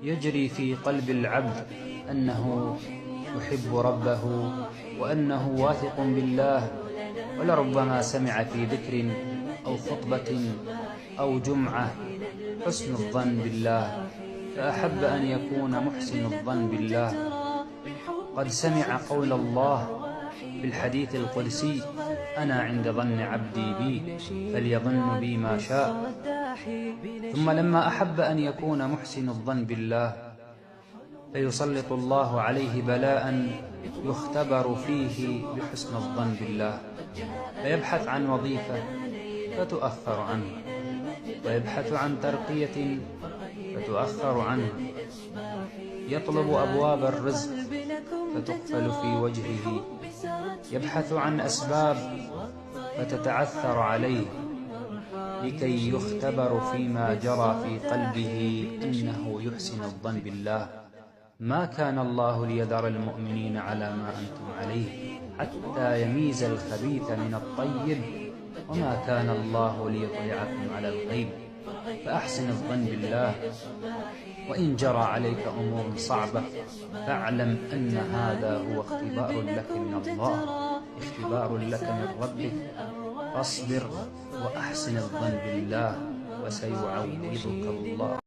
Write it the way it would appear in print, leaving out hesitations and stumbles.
يجري في قلب العبد أنه يحب ربه وأنه واثق بالله، ولربما سمع في ذكر أو خطبة أو جمعة حسن الظن بالله، فأحب أن يكون محسن الظن بالله. قد سمع قول الله في الحديث القدسي: أنا عند ظن عبدي بي فليظن بي ما شاء. ثم لما أحب أن يكون محسن الظن بالله فيسلط الله عليه بلاء يختبر فيه بحسن الظن بالله، فيبحث عن وظيفة فتؤخر عنه، ويبحث عن ترقية فتؤخر عنه، يطلب أبواب الرزق فتقفل في وجهه، يبحث عن أسباب فتتعثر عليه، لكي يختبر فيما جرى في قلبه أنه يحسن الظن بالله. ما كان الله ليذر المؤمنين على ما أنتم عليه حتى يميز الخبيث من الطيب، وما كان الله ليطلعكم على الغيب، فأحسن الظن بالله. وإن جرى عليك أمور صعبة فاعلم أن هذا هو اختبار لك من الله، اختبار لك من ربك، فاصبر وأحسن الظن بالله وسيعوضك الله.